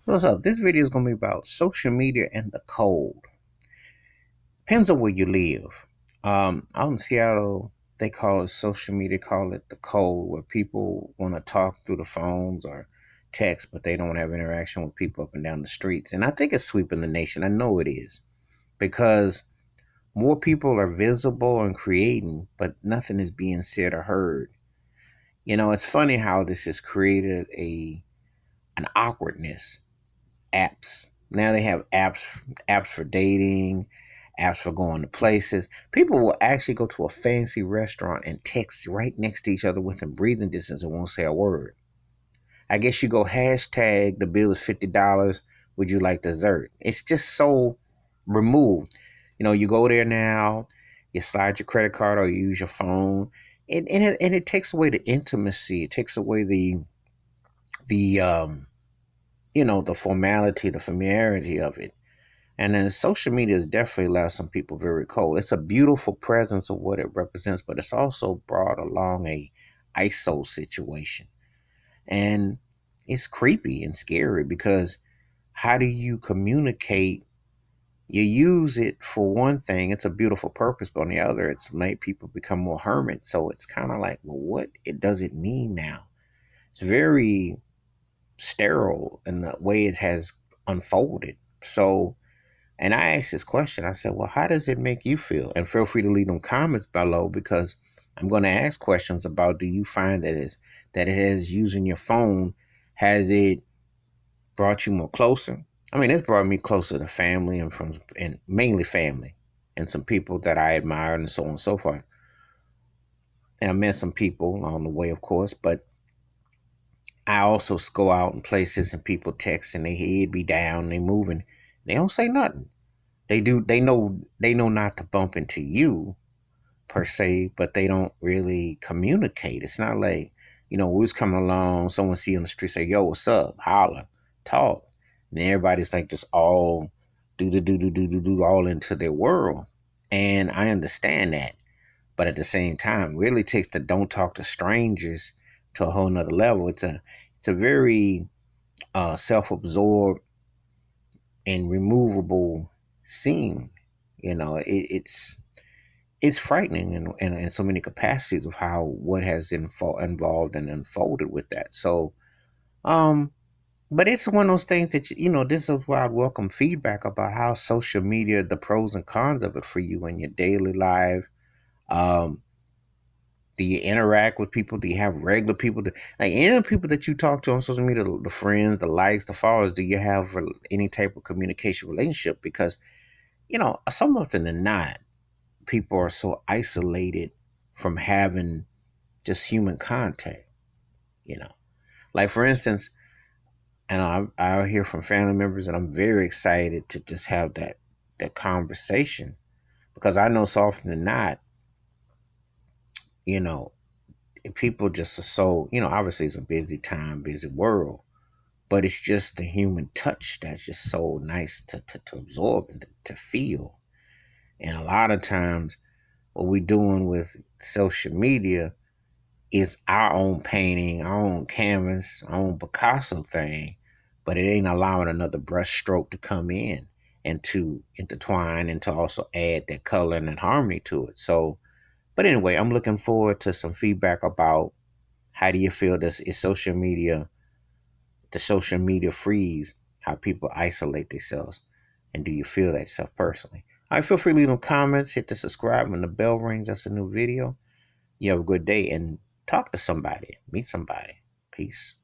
What's up? This video is going to be about social media and the cold. Depends on where you live. Out in Seattle, they call it social media, call it the cold, where people want to talk through the phones or text, but they don't have interaction with people up and down the streets. And I think it's sweeping the nation. I know it is because more people are visible and creating, but nothing is being said or heard. You know, it's funny how this has created an awkwardness. Apps. Now they have apps for dating, apps for going to places. People will actually go to a fancy restaurant and text right next to each other within breathing distance and won't say a word. I guess you go hashtag the bill is $50. Would you like dessert? It's just so removed. You know, you go there now, you slide your credit card or you use your phone, and it takes away the intimacy. It takes away the the formality, the familiarity of it. And then social media has definitely left some people very cold. It's a beautiful presence of what it represents, but it's also brought along a ISO situation. And it's creepy and scary because how do you communicate? You use it for one thing, it's a beautiful purpose, but on the other, it's made people become more hermits. So it's kind of like, well, what it does it mean now? It's very sterile in the way it has unfolded. So, and I asked this question. I said, well, how does it make you feel? And feel free to leave them comments below because I'm going to ask questions about do you find that it has using your phone, has it brought you more closer? I mean, it's brought me closer to family and mainly family and some people that I admired and so on and so forth. And I met some people on the way, of course, but I also go out in places and people text and their head be down, they moving. They don't say nothing. They know not to bump into you per se, but they don't really communicate. It's not like, we was coming along, someone see you on the street, say, yo, what's up? Holler, talk. And everybody's like just all do all into their world. And I understand that. But at the same time, really takes the don't talk to strangers to a whole nother level. It's a very self-absorbed and removable scene. It's frightening in so many capacities of how what has involved and unfolded with that. So, um, but it's one of those things that this is why I'd welcome feedback about how social media, the pros and cons of it for you in your daily life. Um, do you interact with people? Do you have regular people? Like any of the people that you talk to on social media, the friends, the likes, the followers, do you have any type of communication relationship? Because some often than not, people are so isolated from having just human contact. You know, like for instance, and I hear from family members, and I'm very excited to just have that conversation because I know so often than not, you know, people just are so obviously it's a busy time, busy world, but it's just the human touch that's just so nice to absorb and to feel. And a lot of times, what we're doing with social media is our own painting, our own canvas, our own Picasso thing, but it ain't allowing another brush stroke to come in and to intertwine and to also add that color and that harmony to it. So, but anyway, I'm looking forward to some feedback about how do you feel this is the social media freeze, how people isolate themselves, and do you feel that self personally? All right, feel free to leave them comments, hit the subscribe when the bell rings. That's a new video. You have a good day and talk to somebody, meet somebody. Peace.